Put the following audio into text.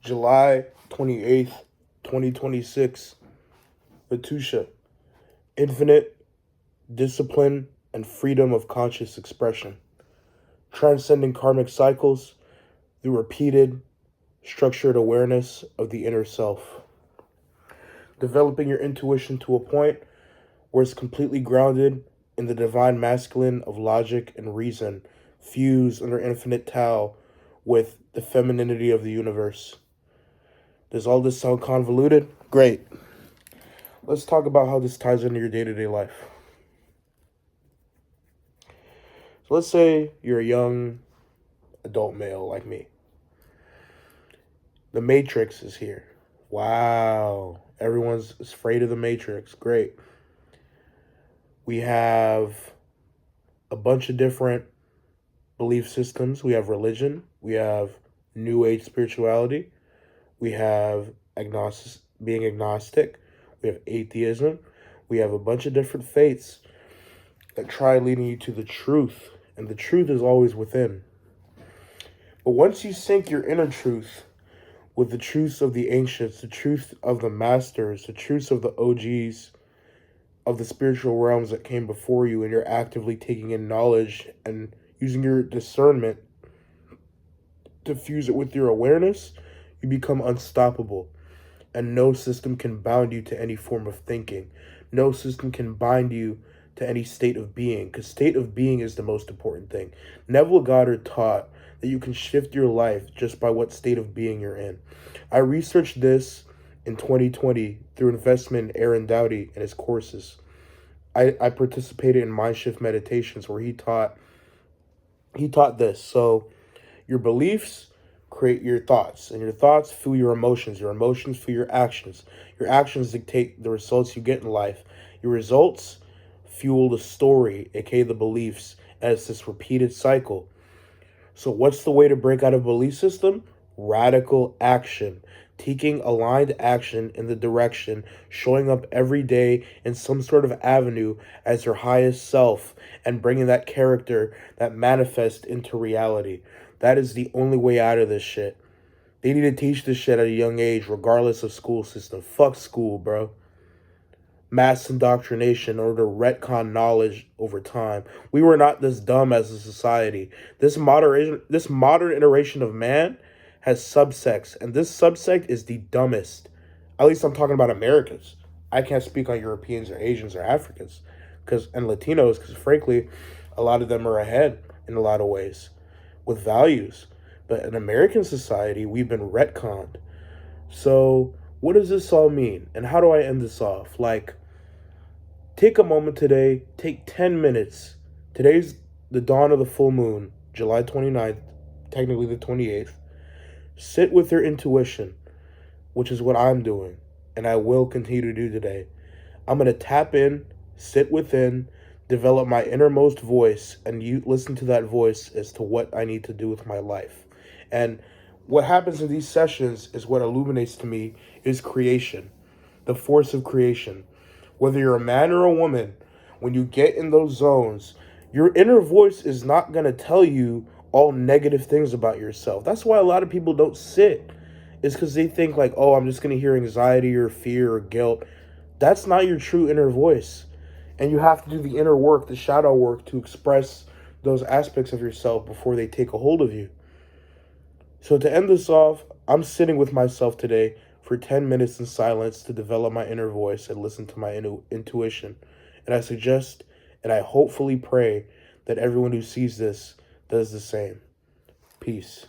July 28th, 2026. Votusha. Infinite discipline and freedom of conscious expression. Transcending karmic cycles through repeated, structured awareness of the inner self. Developing your intuition to a point where it's completely grounded in the divine masculine of logic and reason, fused under infinite Tao with the femininity of the universe. Does all this sound convoluted? Great. Let's talk about how this ties into your day-to-day life. So let's say you're a young adult male like me. The Matrix is here. Wow. Everyone's afraid of the Matrix. Great. We have a bunch of different belief systems. We have religion. We have New Age spirituality. We have being agnostic. We have atheism. We have a bunch of different faiths that try leading you to the truth. And the truth is always within. But once you sync your inner truth with the truths of the ancients, the truth of the masters, the truths of the OGs, of the spiritual realms that came before you, and you're actively taking in knowledge and using your discernment to fuse it with your awareness, you become unstoppable. And no system can bound you to any form of thinking. No system can bind you to any state of being, because state of being is the most important thing. Neville Goddard taught that you can shift your life just by what state of being you're in. I researched this in 2020 through investment in Aaron Doughty and his courses. I participated in Mind Shift meditations where he taught this. So your beliefs create your thoughts, and your thoughts fuel your emotions fuel your actions dictate the results you get in life. Your results fuel the story, aka the beliefs, and it's this repeated cycle. So what's the way to break out of a belief system? Radical action. Taking aligned action in the direction, showing up every day in some sort of avenue as your highest self, and bringing that character, that manifest, into reality. That is the only way out of this shit. They need to teach this shit at a young age, regardless of school system. Fuck school, bro. Mass indoctrination in order to retcon knowledge over time. We were not this dumb as a society. This modern iteration of man has subsects, and this subsect is the dumbest. At least I'm talking about Americans. I can't speak on Europeans or Asians or Africans and Latinos, because frankly, a lot of them are ahead in a lot of ways with values. But in American society, we've been retconned. So what does this all mean? And how do I end this off? Take a moment today, take 10 minutes. Today's the dawn of the full moon, July 29th, technically the 28th. Sit with your intuition, which is what I'm doing, and I will continue to do today. I'm going to tap in, sit within, develop my innermost voice, and you listen to that voice as to what I need to do with my life. And what happens in these sessions is what illuminates to me is creation, the force of creation. Whether you're a man or a woman, when you get in those zones, your inner voice is not going to tell you all negative things about yourself. That's why a lot of people don't sit. It's because they think oh, I'm just going to hear anxiety or fear or guilt. That's not your true inner voice. And you have to do the inner work, the shadow work, to express those aspects of yourself before they take a hold of you. So to end this off, I'm sitting with myself today for 10 minutes in silence to develop my inner voice and listen to my intuition. And I suggest, and I hopefully pray, that everyone who sees this does the same. Peace.